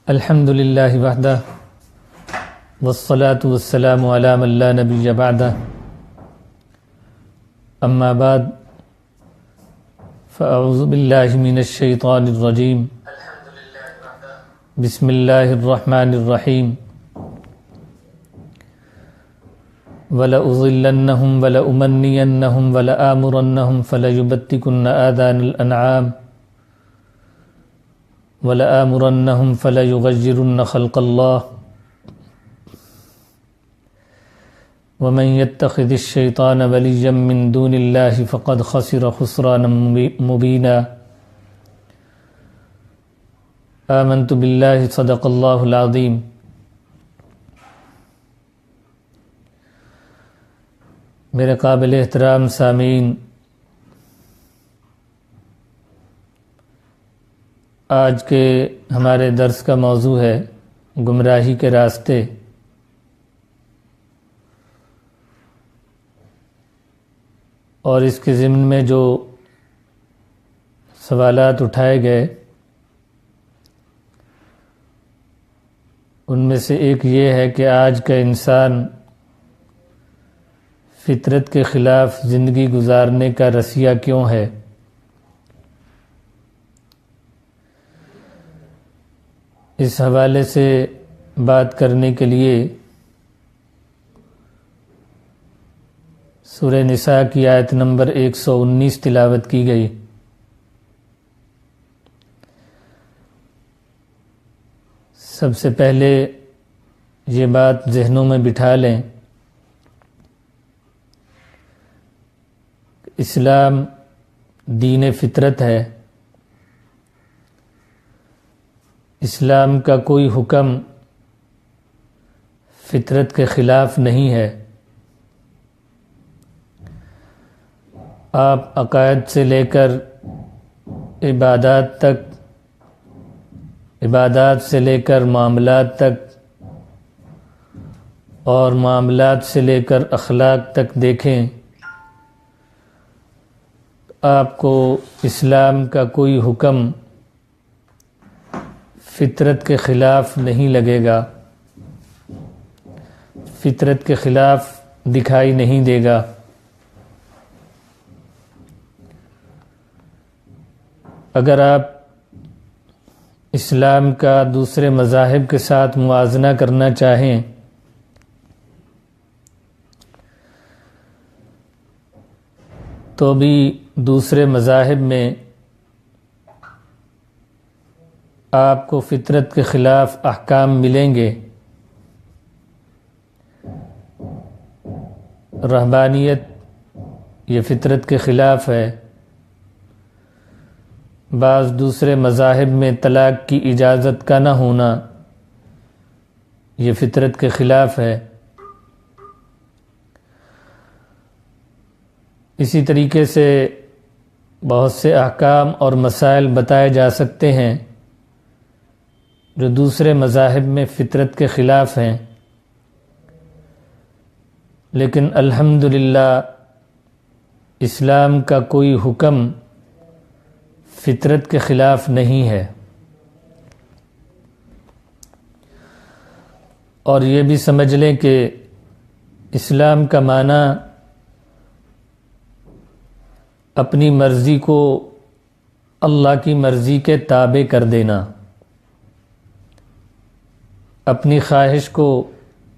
الحمد للہ وحدہ والصلاة والسلام علی من لا نبی بعدہ اما بعد فاعوذ باللہ من الشیطان الرجیم بسم اللہ الرحمن الرحیم وَلَأُضِلَّنَّهُمْ وَلَأُمَنِّيَنَّهُمْ وَلَآمُرَنَّهُمْ فَلَيُبَتِّكُنَّ آذَانَ الْأَنْعَامِ وَلَآمُرَنَّهُمْ فَلَيُغَيِّرُنَّ خَلْقَ اللَّهِ وَمَنْ يَتَّخِذِ الشَّيْطَانَ وَلِيًّا مِّن دُونِ اللَّهِ فَقَدْ خَسِرَ خُسْرَانًا مُبِينًا آمنت باللہ صدق اللہ العظیم۔ میرے قابل احترام سامعین، آج کے ہمارے درس کا موضوع ہے گمراہی کے راستے۔ اور اس کے ضمن میں جو سوالات اٹھائے گئے ان میں سے ایک یہ ہے کہ آج کا انسان فطرت کے خلاف زندگی گزارنے کا رسیہ کیوں ہے؟ اس حوالے سے بات کرنے کے لیے سورہ نساء کی آیت نمبر 119 تلاوت کی گئی۔ سب سے پہلے یہ بات ذہنوں میں بٹھا لیں، اسلام دین فطرت ہے۔ اسلام کا کوئی حکم فطرت کے خلاف نہیں ہے۔ آپ عقائد سے لے کر عبادات تک، عبادات سے لے کر معاملات تک، اور معاملات سے لے کر اخلاق تک دیکھیں، آپ کو اسلام کا کوئی حکم فطرت کے خلاف نہیں لگے گا، فطرت کے خلاف دکھائی نہیں دے گا۔ اگر آپ اسلام کا دوسرے مذاہب کے ساتھ موازنہ کرنا چاہیں تو بھی دوسرے مذاہب میں آپ کو فطرت کے خلاف احکام ملیں گے۔ رہبانیت یہ فطرت کے خلاف ہے۔ بعض دوسرے مذاہب میں طلاق کی اجازت کا نہ ہونا یہ فطرت کے خلاف ہے۔ اسی طریقے سے بہت سے احکام اور مسائل بتائے جا سکتے ہیں جو دوسرے مذاہب میں فطرت کے خلاف ہیں، لیکن الحمدللہ اسلام کا کوئی حکم فطرت کے خلاف نہیں ہے۔ اور یہ بھی سمجھ لیں کہ اسلام کا معنی اپنی مرضی کو اللہ کی مرضی کے تابع کر دینا، اپنی خواہش کو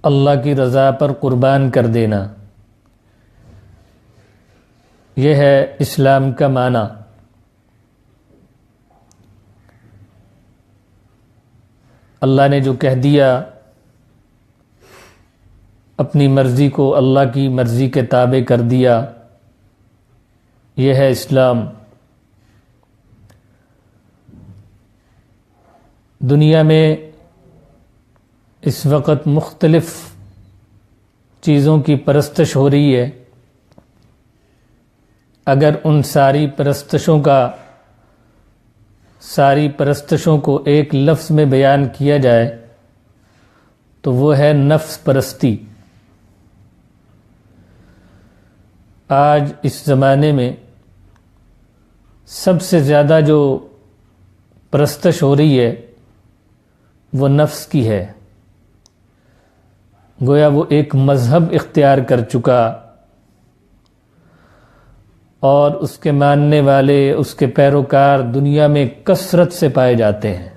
اللہ کی رضا پر قربان کر دینا، یہ ہے اسلام کا معنی۔ اللہ نے جو کہہ دیا، اپنی مرضی کو اللہ کی مرضی کے تابع کر دیا، یہ ہے اسلام۔ دنیا میں اس وقت مختلف چیزوں کی پرستش ہو رہی ہے۔ اگر ان ساری پرستشوں کو ایک لفظ میں بیان کیا جائے تو وہ ہے نفس پرستی۔ آج اس زمانے میں سب سے زیادہ جو پرستش ہو رہی ہے وہ نفس کی ہے، گویا وہ ایک مذہب اختیار کر چکا اور اس کے ماننے والے، اس کے پیروکار دنیا میں کثرت سے پائے جاتے ہیں۔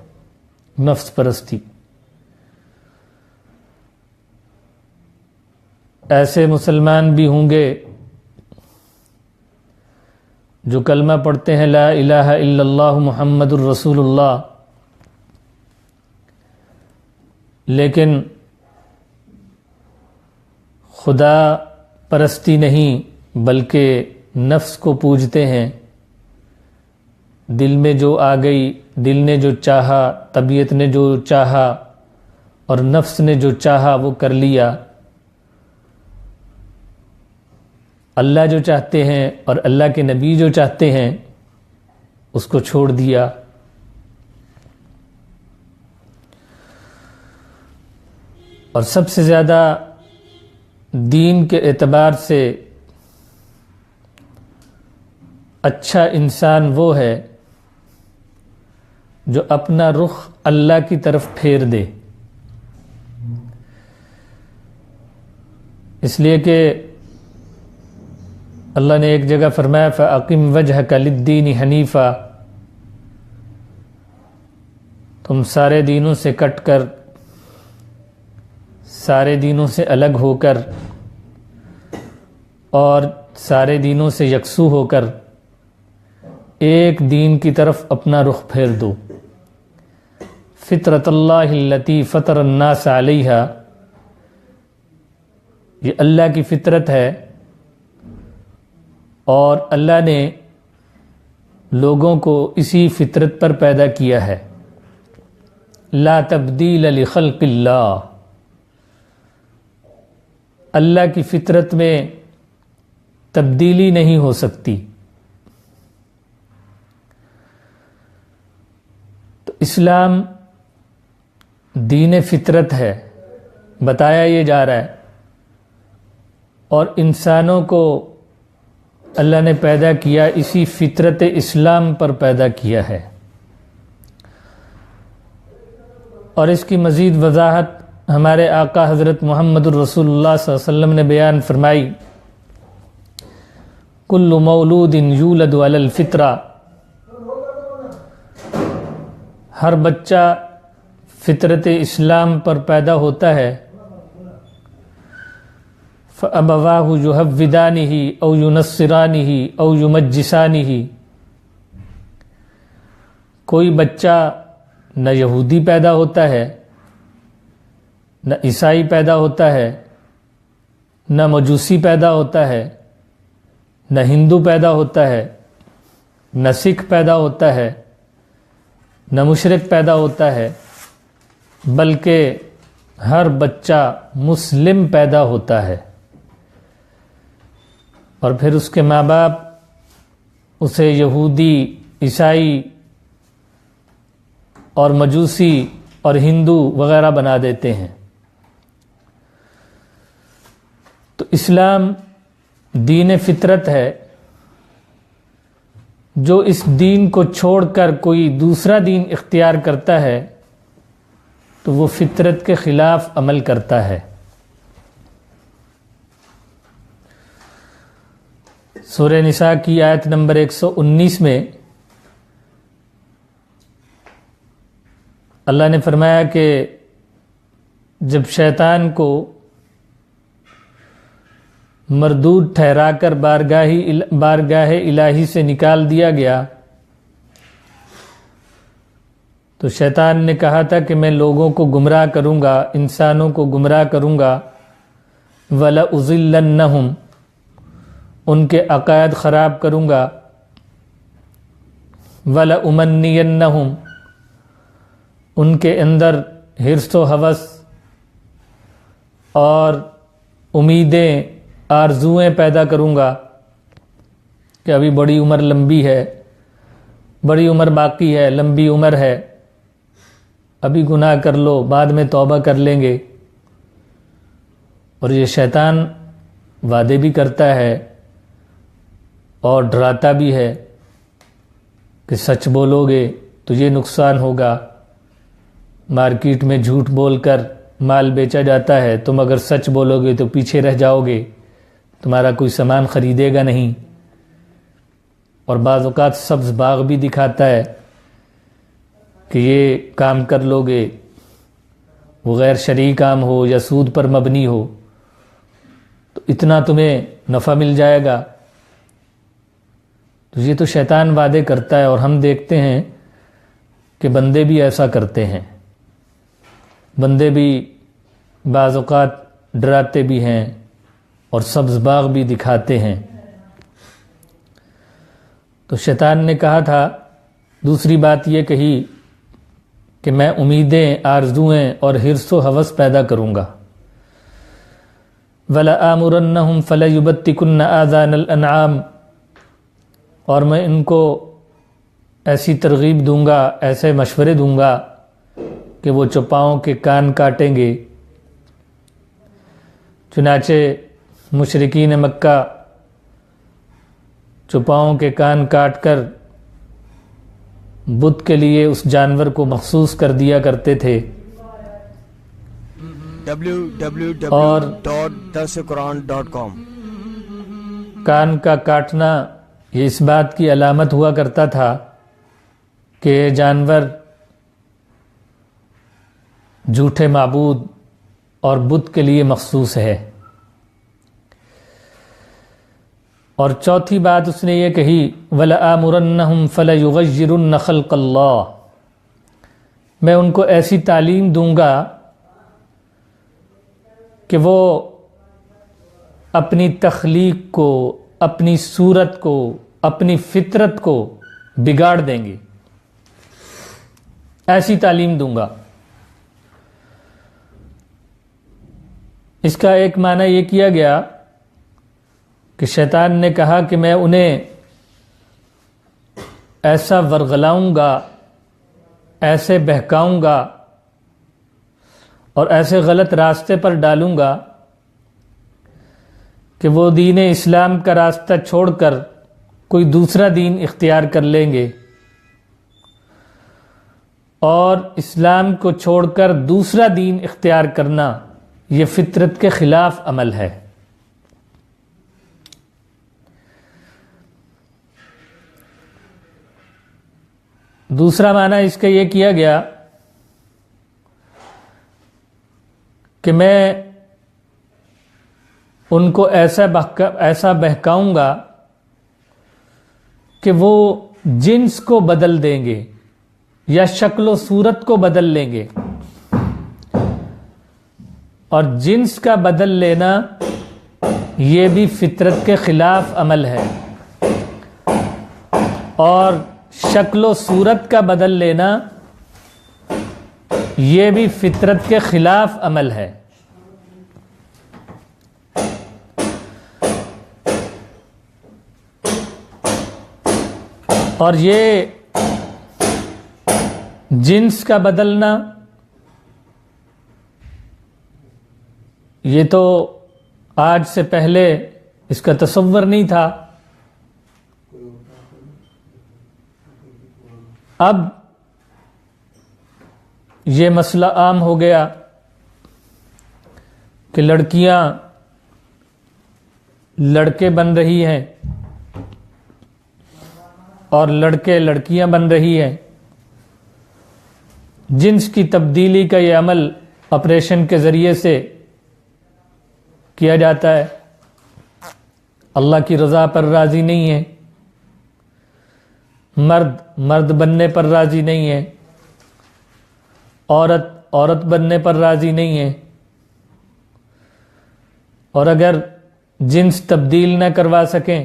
نفس پرستی، ایسے مسلمان بھی ہوں گے جو کلمہ پڑھتے ہیں لا الہ الا اللہ محمد الرسول اللہ، لیکن خدا پرستی نہیں بلکہ نفس کو پوجتے ہیں۔ دل میں جو آ گئی، دل نے جو چاہا، طبیعت نے جو چاہا اور نفس نے جو چاہا وہ کر لیا۔ اللہ جو چاہتے ہیں اور اللہ کے نبی جو چاہتے ہیں اس کو چھوڑ دیا۔ اور سب سے زیادہ دین کے اعتبار سے اچھا انسان وہ ہے جو اپنا رخ اللہ کی طرف پھیر دے، اس لیے کہ اللہ نے ایک جگہ فرمایا فَأَقِمْ وَجْهَكَ لِلدِّينِ حَنِيفًا، تم سارے دینوں سے کٹ کر، سارے دینوں سے الگ ہو کر اور سارے دینوں سے یکسو ہو کر ایک دین کی طرف اپنا رخ پھیر دو۔ فطرت اللہ التی فطر الناس علیہا، یہ اللہ کی فطرت ہے اور اللہ نے لوگوں کو اسی فطرت پر پیدا کیا ہے۔ لا تبدیل لخلق اللہ، اللہ کی فطرت میں تبدیلی نہیں ہو سکتی۔ تو اسلام دین فطرت ہے، بتایا یہ جا رہا ہے، اور انسانوں کو اللہ نے پیدا کیا اسی فطرت اسلام پر پیدا کیا ہے۔ اور اس کی مزید وضاحت ہمارے آقا حضرت محمد الرسول اللہ صلی اللہ علیہ وسلم نے بیان فرمائی، کل مولود یولد علی الفطرہ، ہر بچہ فطرت اسلام پر پیدا ہوتا ہے۔ فَأَبَوَاهُ يُهَوِّدَانِهِ أَوْ يُنَصِّرَانِهِ أَوْ يُمَجِّسَانِهِ، کوئی بچہ نہ یہودی پیدا ہوتا ہے، نہ عیسائی پیدا ہوتا ہے، نہ مجوسی پیدا ہوتا ہے، نہ ہندو پیدا ہوتا ہے، نہ سکھ پیدا ہوتا ہے، نہ مشرک پیدا ہوتا ہے، بلکہ ہر بچہ مسلم پیدا ہوتا ہے۔ اور پھر اس کے ماں باپ اسے یہودی، عیسائی اور مجوسی اور ہندو وغیرہ بنا دیتے ہیں۔ تو اسلام دین فطرت ہے، جو اس دین کو چھوڑ کر کوئی دوسرا دین اختیار کرتا ہے تو وہ فطرت کے خلاف عمل کرتا ہے۔ سورہ نساء کی آیت نمبر 119 میں اللہ نے فرمایا کہ جب شیطان کو مردود ٹھہرا کر بارگاہ الہی سے نکال دیا گیا تو شیطان نے کہا تھا کہ میں لوگوں کو گمراہ کروں گا، انسانوں کو گمراہ کروں گا، وَلَأُضِلَّنَّهُمْ، ان کے عقائد خراب کروں گا، وَلَأُمَنِّيَنَّهُمْ، ان کے اندر حرص و ہوس اور امیدیں، آرزوئیں پیدا کروں گا کہ ابھی بڑی عمر لمبی ہے، بڑی عمر باقی ہے، لمبی عمر ہے، ابھی گناہ کر لو، بعد میں توبہ کر لیں گے۔ اور یہ شیطان وعدے بھی کرتا ہے اور ڈراتا بھی ہے کہ سچ بولو گے تو یہ نقصان ہوگا، مارکیٹ میں جھوٹ بول کر مال بیچا جاتا ہے، تم اگر سچ بولو گے تو پیچھے رہ جاؤ گے، تمہارا کوئی سامان خریدے گا نہیں۔ اور بعض اوقات سبز باغ بھی دکھاتا ہے کہ یہ کام کر لو گے، وہ غیر شرعی کام ہو یا سود پر مبنی ہو تو اتنا تمہیں نفع مل جائے گا۔ تو یہ تو شیطان وعدے کرتا ہے، اور ہم دیکھتے ہیں کہ بندے بھی ایسا کرتے ہیں، بندے بھی بعض اوقات ڈراتے بھی ہیں اور سبز باغ بھی دکھاتے ہیں۔ تو شیطان نے کہا تھا، دوسری بات یہ کہی کہ میں امیدیں، آرزوئیں اور حرص و ہوس پیدا کروں گا۔ وَلَآمُرَنَّهُمْ فَلَيُبَتِّكُنَّ آذَانَ الْأَنْعَامِ، اور میں ان کو ایسی ترغیب دوں گا، ایسے مشورے دوں گا کہ وہ چوپاؤں کے کان کاٹیں گے۔ چنانچہ مشرکین مکہ چوپاؤں کے کان کاٹ کر بت کے لیے اس جانور کو مخصوص کر دیا کرتے تھے۔ www.darsequran.com کان کا کاٹنا یہ اس بات کی علامت ہوا کرتا تھا کہ یہ جانور جھوٹے معبود اور بت کے لیے مخصوص ہے۔ اور چوتھی بات اس نے یہ کہی، وَلَآمُرَنَّهُمْ فَلَيُغَيِّرُنَّ خَلْقَ اللَّهِ، میں ان کو ایسی تعلیم دوں گا کہ وہ اپنی تخلیق کو، اپنی صورت کو، اپنی فطرت کو بگاڑ دیں گے، ایسی تعلیم دوں گا۔ اس کا ایک معنی یہ کیا گیا کہ شیطان نے کہا کہ میں انہیں ایسا ورغلاؤں گا، ایسے بہکاؤں گا اور ایسے غلط راستے پر ڈالوں گا کہ وہ دین اسلام کا راستہ چھوڑ کر کوئی دوسرا دین اختیار کر لیں گے، اور اسلام کو چھوڑ کر دوسرا دین اختیار کرنا یہ فطرت کے خلاف عمل ہے۔ دوسرا معنی اس کا یہ کیا گیا کہ میں ان کو ایسا بہکاؤں گا کہ وہ جنس کو بدل دیں گے یا شکل و صورت کو بدل لیں گے، اور جنس کا بدل لینا یہ بھی فطرت کے خلاف عمل ہے، اور شکل و صورت کا بدل لینا یہ بھی فطرت کے خلاف عمل ہے۔ اور یہ جنس کا بدلنا یہ تو آج سے پہلے اس کا تصور نہیں تھا، اب یہ مسئلہ عام ہو گیا کہ لڑکیاں لڑکے بن رہی ہیں اور لڑکے لڑکیاں بن رہی ہیں۔ جنس کی تبدیلی کا یہ عمل آپریشن کے ذریعے سے کیا جاتا ہے، اللہ کی رضا پر راضی نہیں ہے، مرد بننے پر راضی نہیں ہے، عورت بننے پر راضی نہیں ہے، اور اگر جنس تبدیل نہ کروا سکیں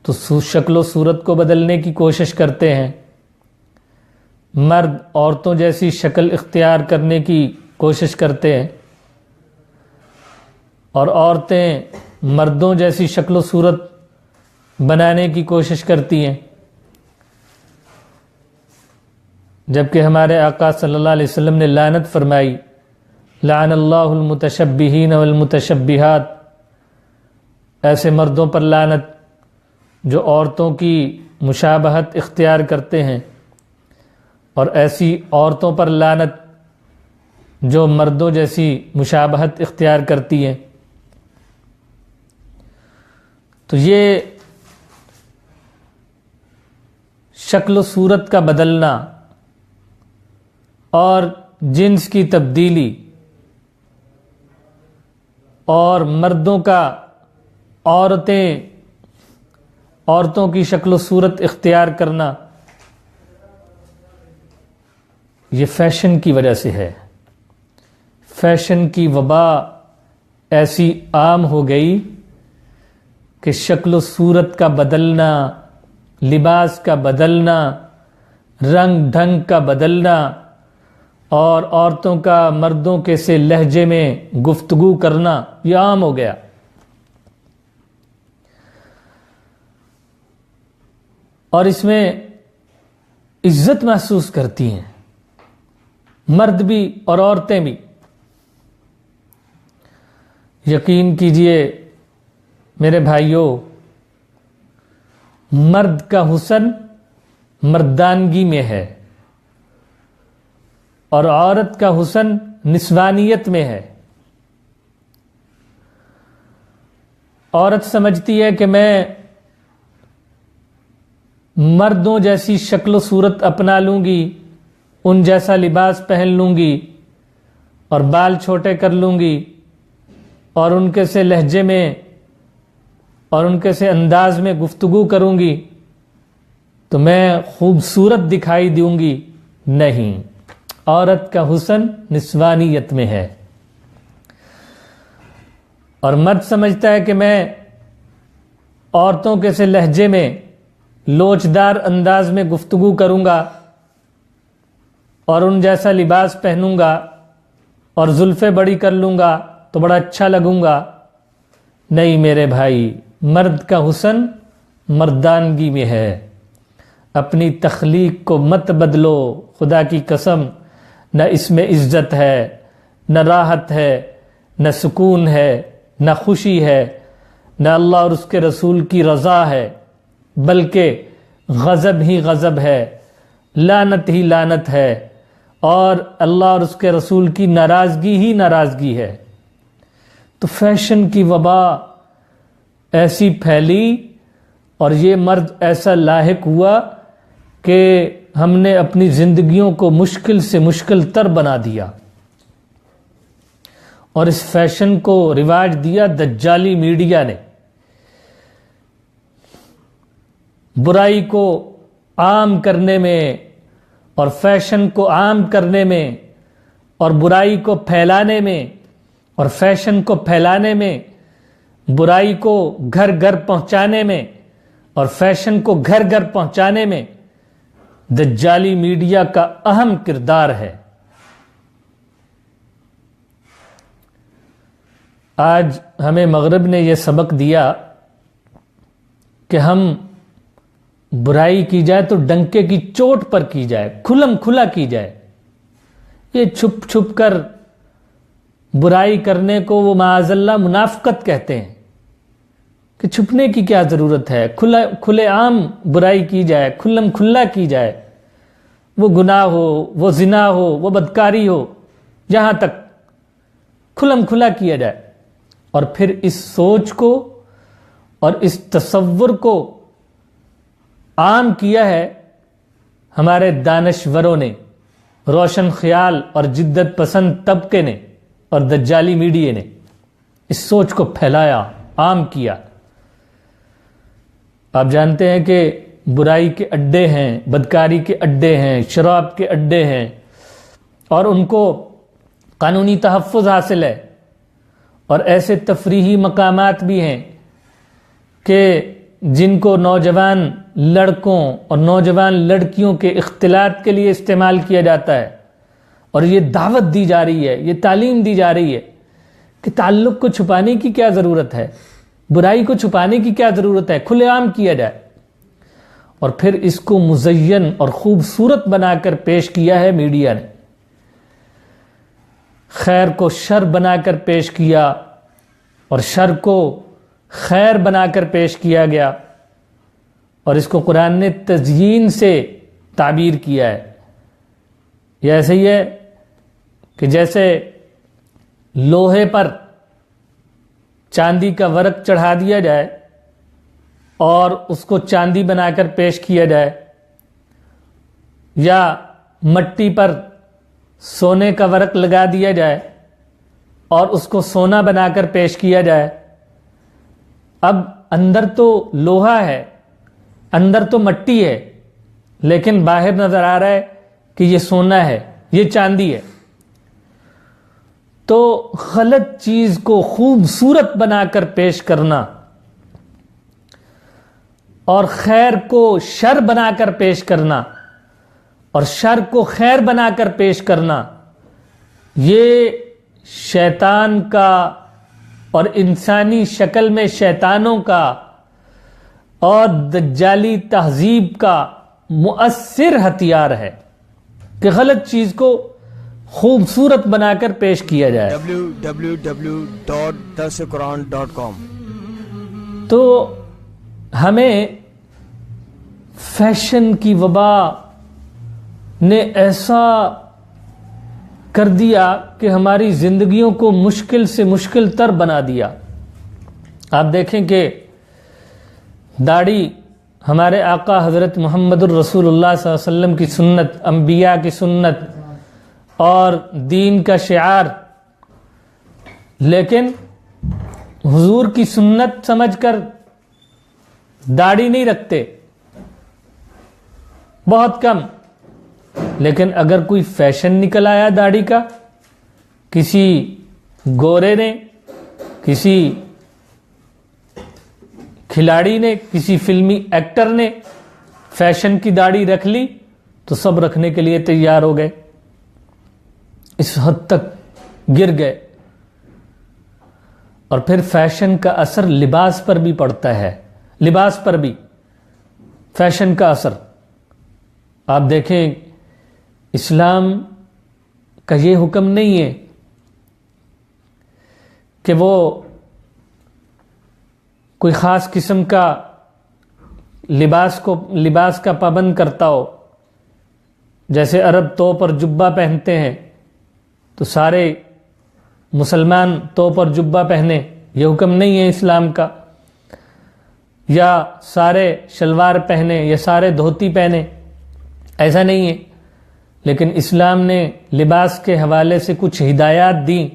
تو شکل و صورت کو بدلنے کی کوشش کرتے ہیں، مرد عورتوں جیسی شکل اختیار کرنے کی کوشش کرتے ہیں، اور عورتیں مردوں جیسی شکل و صورت بنانے کی کوشش کرتی ہیں، جبکہ ہمارے آقا صلی اللہ علیہ وسلم نے لعنت فرمائی، لعن اللہ المتشبہین والمتشبہات، ایسے مردوں پر لعنت جو عورتوں کی مشابہت اختیار کرتے ہیں اور ایسی عورتوں پر لعنت جو مردوں جیسی مشابہت اختیار کرتی ہیں۔ تو یہ شکل و صورت کا بدلنا اور جنس کی تبدیلی اور مردوں کا عورتوں کی شکل و صورت اختیار کرنا، یہ فیشن کی وجہ سے ہے۔ فیشن کی وبا ایسی عام ہو گئی کہ شکل و صورت کا بدلنا، لباس کا بدلنا، رنگ ڈھنگ کا بدلنا اور عورتوں کا مردوں کے سے لہجے میں گفتگو کرنا، یہ عام ہو گیا۔ اور اس میں عزت محسوس کرتی ہیں مرد بھی اور عورتیں بھی۔ یقین کیجئے میرے بھائیوں، مرد کا حسن مردانگی میں ہے اور عورت کا حسن نسوانیت میں ہے۔ عورت سمجھتی ہے کہ میں مردوں جیسی شکل و صورت اپنا لوں گی، ان جیسا لباس پہن لوں گی اور بال چھوٹے کر لوں گی اور ان کے سے لہجے میں اور ان کے سے انداز میں گفتگو کروں گی تو میں خوبصورت دکھائی دوں گی۔ نہیں، عورت کا حسن نسوانیت میں ہے۔ اور مرد سمجھتا ہے کہ میں عورتوں کے سے لہجے میں لوچدار انداز میں گفتگو کروں گا اور ان جیسا لباس پہنوں گا اور زلفیں بڑی کر لوں گا تو بڑا اچھا لگوں گا۔ نہیں میرے بھائی، مرد کا حسن مردانگی میں ہے۔ اپنی تخلیق کو مت بدلو، خدا کی قسم، نہ اس میں عزت ہے، نہ راحت ہے، نہ سکون ہے، نہ خوشی ہے، نہ اللہ اور اس کے رسول کی رضا ہے، بلکہ غضب ہی غضب ہے، لعنت ہی لعنت ہے، اور اللہ اور اس کے رسول کی ناراضگی ہی ناراضگی ہے۔ تو فیشن کی وبا ایسی پھیلی اور یہ مرد ایسا لاحق ہوا کہ ہم نے اپنی زندگیوں کو مشکل سے مشکل تر بنا دیا، اور اس فیشن کو رواج دیا دجالی میڈیا نے۔ برائی کو عام کرنے میں اور فیشن کو عام کرنے میں اور برائی کو پھیلانے میں اور فیشن کو پھیلانے میں، برائی کو گھر گھر پہنچانے میں اور فیشن کو گھر گھر پہنچانے میں دجالی میڈیا کا اہم کردار ہے۔ آج ہمیں مغرب نے یہ سبق دیا کہ ہم برائی کی جائے تو ڈنکے کی چوٹ پر کی جائے، کھلم کھلا کی جائے۔ یہ چھپ چھپ کر برائی کرنے کو وہ معاذ اللہ منافقت کہتے ہیں کہ چھپنے کی کیا ضرورت ہے، کھلے عام برائی کی جائے، کھلم کھلا کی جائے، وہ گناہ ہو، وہ زنا ہو، وہ بدکاری ہو، جہاں تک کھلم کھلا کیا جائے۔ اور پھر اس سوچ کو اور اس تصور کو عام کیا ہے ہمارے دانشوروں نے، روشن خیال اور جدت پسند طبقے نے اور دجالی میڈیا نے اس سوچ کو پھیلایا، عام کیا۔ آپ جانتے ہیں کہ برائی کے اڈے ہیں، بدکاری کے اڈے ہیں، شراب کے اڈے ہیں، اور ان کو قانونی تحفظ حاصل ہے، اور ایسے تفریحی مقامات بھی ہیں کہ جن کو نوجوان لڑکوں اور نوجوان لڑکیوں کے اختلاط کے لیے استعمال کیا جاتا ہے، اور یہ دعوت دی جا رہی ہے، یہ تعلیم دی جا رہی ہے کہ تعلق کو چھپانے کی کیا ضرورت ہے، برائی کو چھپانے کی کیا ضرورت ہے، کھلے عام کیا جائے۔ اور پھر اس کو مزین اور خوبصورت بنا کر پیش کیا ہے میڈیا نے، خیر کو شر بنا کر پیش کیا اور شر کو خیر بنا کر پیش کیا گیا، اور اس کو قرآن نے تزیین سے تعبیر کیا ہے یہ ایسے ہی ہے کہ جیسے لوہے پر چاندی کا ورق چڑھا دیا جائے اور اس کو چاندی بنا کر پیش کیا جائے، یا مٹی پر سونے کا ورق لگا دیا جائے اور اس کو سونا بنا کر پیش کیا جائے۔ اب اندر تو لوہا ہے، اندر تو مٹی ہے، لیکن باہر نظر آ رہا ہے کہ یہ سونا ہے، یہ چاندی ہے۔ تو غلط چیز کو خوبصورت بنا کر پیش کرنا اور خیر کو شر بنا کر پیش کرنا اور شر کو خیر بنا کر پیش کرنا، یہ شیطان کا اور انسانی شکل میں شیطانوں کا اور دجالی تہذیب کا مؤثر ہتھیار ہے کہ غلط چیز کو خوبصورت بنا کر پیش کیا جائے۔ www.darsequran.com تو ہمیں فیشن کی وبا نے ایسا کر دیا کہ ہماری زندگیوں کو مشکل سے مشکل تر بنا دیا۔ آپ دیکھیں کہ داڑھی ہمارے آقا حضرت محمد الرسول اللہ صلی اللہ علیہ وسلم کی سنت، انبیاء کی سنت اور دین کا شعار، لیکن حضور کی سنت سمجھ کر داڑھی نہیں رکھتے، بہت کم۔ لیکن اگر کوئی فیشن نکل آیا داڑھی کا، کسی گورے نے، کسی کھلاڑی نے، کسی فلمی ایکٹر نے فیشن کی داڑھی رکھ لی تو سب رکھنے کے لیے تیار ہو گئے، اس حد تک گر گئے۔ اور پھر فیشن کا اثر لباس پر بھی پڑتا ہے، لباس پر بھی فیشن کا اثر۔ آپ دیکھیں اسلام کا یہ حکم نہیں ہے کہ وہ کوئی خاص قسم کا لباس کا پابند کرتا ہو۔ جیسے عرب طوپ اور جبہ پہنتے ہیں تو سارے مسلمان طوپ اور جبہ پہنے، یہ حکم نہیں ہے اسلام کا۔ یا سارے شلوار پہنے یا سارے دھوتی پہنے، ایسا نہیں ہے۔ لیکن اسلام نے لباس کے حوالے سے کچھ ہدایات دیں،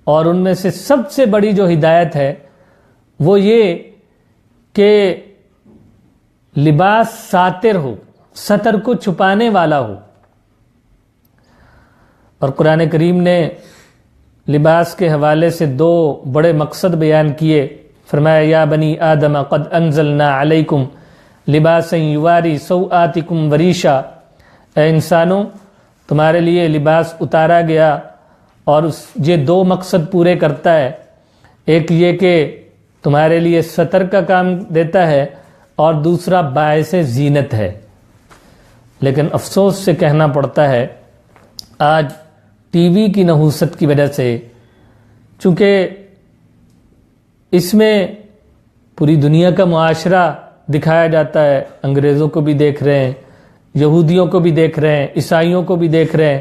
اور ان میں سے سب سے بڑی جو ہدایت ہے وہ یہ کہ لباس ساتر ہو، ستر کو چھپانے والا ہو۔ اور قرآن کریم نے لباس کے حوالے سے دو بڑے مقصد بیان کیے، فرمایا یا بنی آدم قد انزلنا علیکم لباسا یواری سوآتکم وریشا، اے انسانوں تمہارے لیے لباس اتارا گیا، اور یہ دو مقصد پورے کرتا ہے۔ ایک یہ کہ تمہارے لیے ستر کا کام دیتا ہے، اور دوسرا باعث زینت ہے۔ لیکن افسوس سے کہنا پڑتا ہے آج ٹی وی کی نحوست کی وجہ سے، چونکہ اس میں پوری دنیا کا معاشرہ دکھایا جاتا ہے، انگریزوں کو بھی دیکھ رہے ہیں، یہودیوں کو بھی دیکھ رہے ہیں، عیسائیوں کو بھی دیکھ رہے ہیں،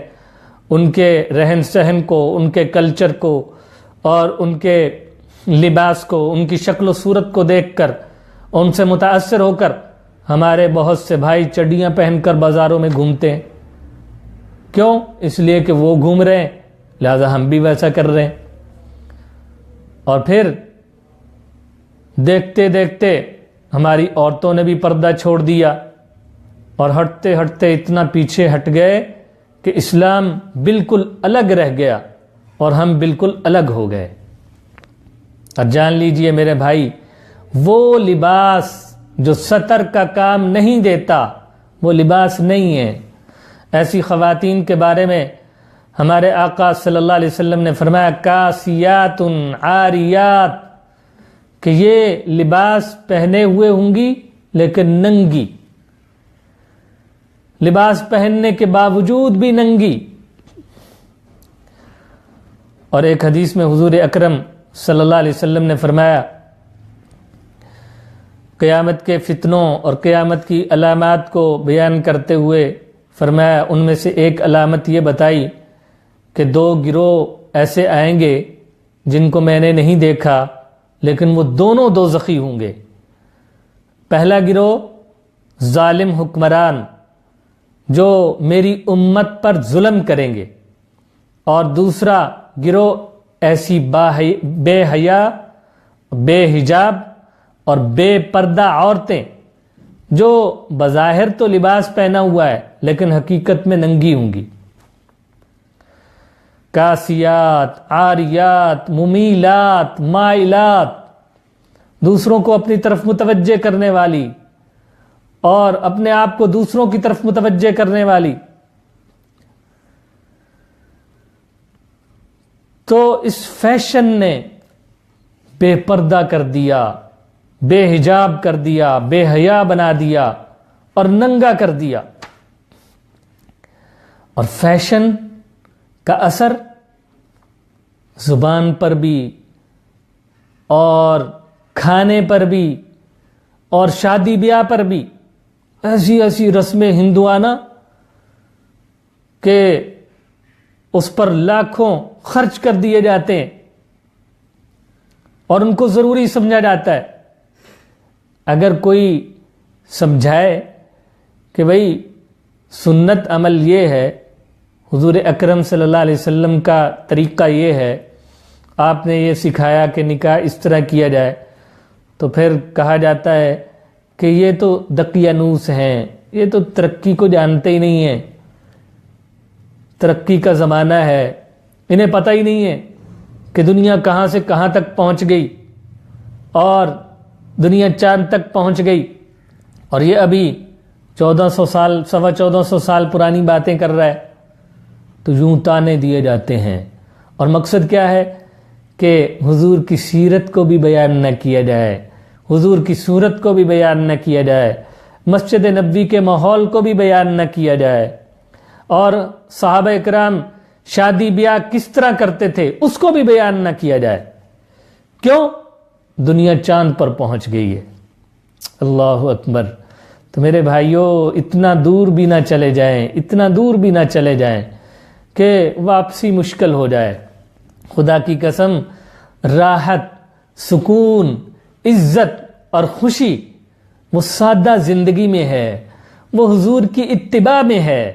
ان کے رہن سہن کو، ان کے کلچر کو اور ان کے لباس کو، ان کی شکل و صورت کو دیکھ کر ان سے متاثر ہو کر ہمارے بہت سے بھائی چڈیاں پہن کر بازاروں میں گھومتے ہیں۔ کیوں؟ اس لیے کہ وہ گھوم رہے ہیں، لہذا ہم بھی ویسا کر رہے ہیں۔ اور پھر دیکھتے دیکھتے ہماری عورتوں نے بھی پردہ چھوڑ دیا، اور ہٹتے ہٹتے اتنا پیچھے ہٹ گئے کہ اسلام بالکل الگ رہ گیا اور ہم بالکل الگ ہو گئے۔ اور جان لیجئے میرے بھائی، وہ لباس جو ستر کا کام نہیں دیتا وہ لباس نہیں ہے۔ ایسی خواتین کے بارے میں ہمارے آقا صلی اللہ علیہ وسلم نے فرمایا کاسیات عاریات، کہ یہ لباس پہنے ہوئے ہوں گی لیکن ننگی، لباس پہننے کے باوجود بھی ننگی۔ اور ایک حدیث میں حضور اکرم صلی اللہ علیہ وسلم نے فرمایا قیامت کے فتنوں اور قیامت کی علامات کو بیان کرتے ہوئے فرمایا ان میں سے ایک علامت یہ بتائی کہ 2 گروہ ایسے آئیں گے جن کو میں نے نہیں دیکھا لیکن وہ دونوں دوزخی ہوں گے۔ پہلا گروہ ظالم حکمران جو میری امت پر ظلم کریں گے، اور دوسرا گروہ ایسی بے حیا، بے حجاب اور بے پردہ عورتیں جو بظاہر تو لباس پہنا ہوا ہے لیکن حقیقت میں ننگی ہوں گی۔ کاسیات، عاریات، ممیلات، مائلات، دوسروں کو اپنی طرف متوجہ کرنے والی اور اپنے آپ کو دوسروں کی طرف متوجہ کرنے والی۔ تو اس فیشن نے بے پردہ کر دیا، بے حجاب کر دیا، بے حیا بنا دیا اور ننگا کر دیا۔ اور فیشن کا اثر زبان پر بھی اور کھانے پر بھی اور شادی بیاہ پر بھی ایسی ایسی رسمیں ہندوانہ کہ اس پر لاکھوں خرچ کر دیے جاتے ہیں اور ان کو ضروری سمجھا جاتا ہے۔ اگر کوئی سمجھائے کہ بھئی سنت عمل یہ ہے، حضور اکرم صلی اللہ علیہ وسلم کا طریقہ یہ ہے، آپ نے یہ سکھایا کہ نکاح اس طرح کیا جائے، تو پھر کہا جاتا ہے کہ یہ تو دقیانوس ہیں، یہ تو ترقی کو جانتے ہی نہیں ہیں، ترقی کا زمانہ ہے، انہیں پتہ ہی نہیں ہے کہ دنیا کہاں سے کہاں تک پہنچ گئی اور دنیا چاند تک پہنچ گئی، اور یہ ابھی 1400 سال 1450 سال پرانی باتیں کر رہا ہے۔ تو یوں تانے دیے جاتے ہیں، اور مقصد کیا ہے کہ حضور کی سیرت کو بھی بیان نہ کیا جائے، حضور کی صورت کو بھی بیان نہ کیا جائے، مسجد نبوی کے ماحول کو بھی بیان نہ کیا جائے، اور صحابہ اکرام شادی بیاہ کس طرح کرتے تھے اس کو بھی بیان نہ کیا جائے۔ کیوں؟ دنیا چاند پر پہنچ گئی ہے۔ اللہ اکبر۔ تو میرے بھائیوں، اتنا دور بھی نہ چلے جائیں، اتنا دور بھی نہ چلے جائیں کہ واپسی مشکل ہو جائے۔ خدا کی قسم، راحت، سکون، عزت اور خوشی وہ سادہ زندگی میں ہے، وہ حضور کی اتباع میں ہے،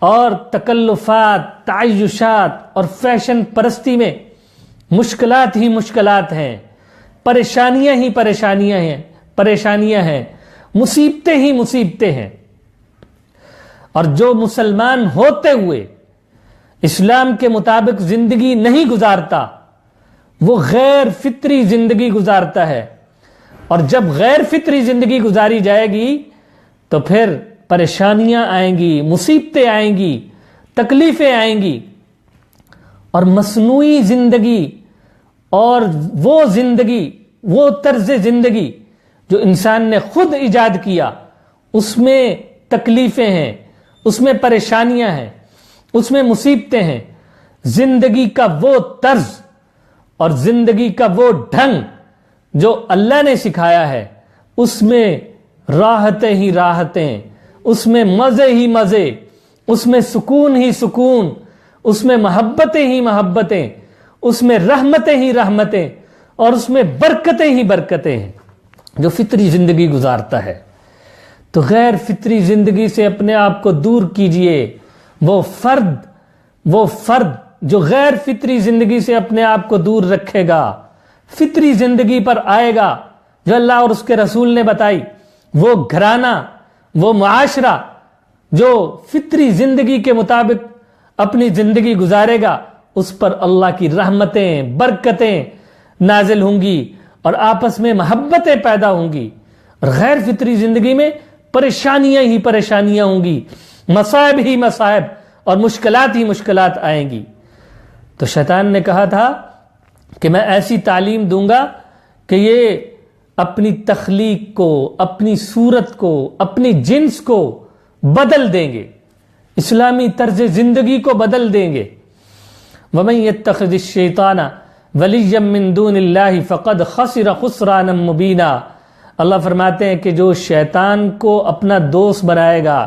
اور تکلفات، تعیشات اور فیشن پرستی میں مشکلات ہی مشکلات ہیں، پریشانیاں ہی پریشانیاں ہیں، مصیبتیں ہی مصیبتیں ہیں۔ اور جو مسلمان ہوتے ہوئے اسلام کے مطابق زندگی نہیں گزارتا وہ غیر فطری زندگی گزارتا ہے، اور جب غیر فطری زندگی گزاری جائے گی تو پھر پریشانیاں آئیں گی، مصیبتیں آئیں گی، تکلیفیں آئیں گی، اور مصنوعی زندگی اور وہ زندگی، وہ طرز زندگی جو انسان نے خود ایجاد کیا، اس میں تکلیفیں ہیں، اس میں پریشانیاں ہیں، اس میں مصیبتیں ہیں۔ زندگی کا وہ طرز اور زندگی کا وہ ڈھنگ جو اللہ نے سکھایا ہے، اس میں راحتیں ہی راحتیں، اس میں مزے ہی مزے، اس میں سکون ہی سکون، اس میں محبتیں ہی محبتیں، اس میں رحمتیں ہی رحمتیں، اور اس میں برکتیں ہی برکتیں ہیں جو فطری زندگی گزارتا ہے۔ تو غیر فطری زندگی سے اپنے آپ کو دور کیجئے۔ وہ فرد جو غیر فطری زندگی سے اپنے آپ کو دور رکھے گا، فطری زندگی پر آئے گا جو اللہ اور اس کے رسول نے بتائی، وہ گھرانہ، وہ معاشرہ جو فطری زندگی کے مطابق اپنی زندگی گزارے گا، اس پر اللہ کی رحمتیں، برکتیں نازل ہوں گی اور آپس میں محبتیں پیدا ہوں گی۔ اور غیر فطری زندگی میں پریشانیاں ہی پریشانیاں ہوں گی، مصائب ہی مصائب اور مشکلات ہی مشکلات آئیں گی۔ تو شیطان نے کہا تھا کہ میں ایسی تعلیم دوں گا کہ یہ اپنی تخلیق کو، اپنی صورت کو، اپنی جنس کو بدل دیں گے، اسلامی طرز زندگی کو بدل دیں گے۔ وَمَن يَتَّخِذِ الشَّيْطَانَ وَلِيًّا مِّن دُونِ اللَّهِ فَقَدْ خَسِرَ خُسْرَانًا مُبِينًا۔ اللہ فرماتے ہیں کہ جو شیطان کو اپنا دوست بنائے گا،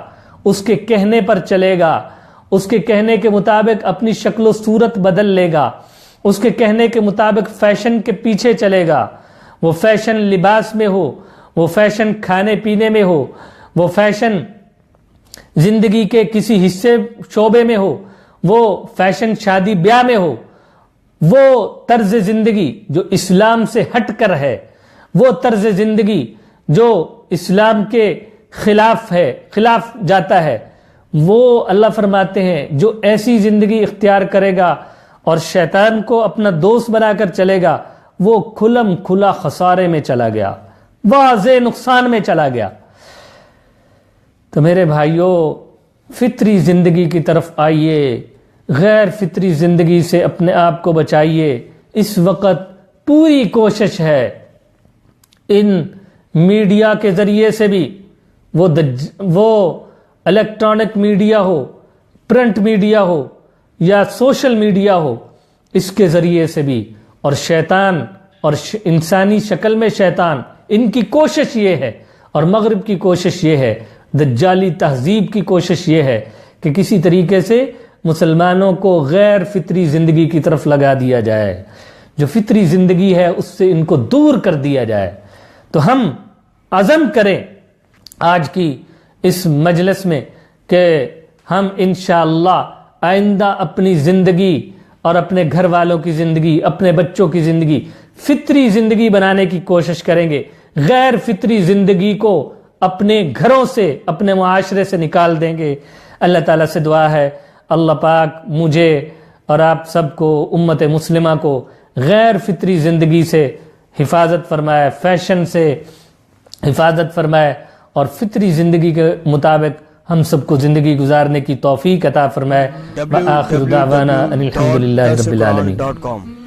اس کے کہنے پر چلے گا، اس کے کہنے کے مطابق اپنی شکل و صورت بدل لے گا، اس کے کہنے کے مطابق فیشن کے پیچھے چلے گا، وہ فیشن لباس میں ہو، وہ فیشن کھانے پینے میں ہو، وہ فیشن زندگی کے کسی حصے شعبے میں ہو، وہ فیشن شادی بیاہ میں ہو، وہ طرز زندگی جو اسلام سے ہٹ کر ہے، وہ طرز زندگی جو اسلام کے خلاف جاتا ہے، وہ اللہ فرماتے ہیں جو ایسی زندگی اختیار کرے گا اور شیطان کو اپنا دوست بنا کر چلے گا، وہ کھلم کھلا خسارے میں چلا گیا، واضح نقصان میں چلا گیا۔ تو میرے بھائیوں، فطری زندگی کی طرف آئیے، غیر فطری زندگی سے اپنے آپ کو بچائیے۔ اس وقت پوری کوشش ہے ان میڈیا کے ذریعے سے بھی، وہ الیکٹرانک میڈیا ہو، پرنٹ میڈیا ہو یا سوشل میڈیا ہو، اس کے ذریعے سے بھی، اور شیطان اور انسانی شکل میں شیطان، ان کی کوشش یہ ہے، اور مغرب کی کوشش یہ ہے، دجالی تہذیب کی کوشش یہ ہے کہ کسی طریقے سے مسلمانوں کو غیر فطری زندگی کی طرف لگا دیا جائے، جو فطری زندگی ہے اس سے ان کو دور کر دیا جائے۔ تو ہم عزم کریں آج کی اس مجلس میں کہ ہم انشاءاللہ آئندہ اپنی زندگی اور اپنے گھر والوں کی زندگی، اپنے بچوں کی زندگی فطری زندگی بنانے کی کوشش کریں گے، غیر فطری زندگی کو اپنے گھروں سے، اپنے معاشرے سے نکال دیں گے۔ اللہ تعالیٰ سے دعا ہے اللہ پاک مجھے اور آپ سب کو، امت مسلمہ کو، غیر فطری زندگی سے حفاظت فرمائے، فیشن سے حفاظت فرمائے، اور فطری زندگی کے مطابق ہم سب کو زندگی گزارنے کی توفیق عطا فرمائے۔ وآخر دعوانا ان الحمد للہ رب العالمین۔ www.dasiquran.com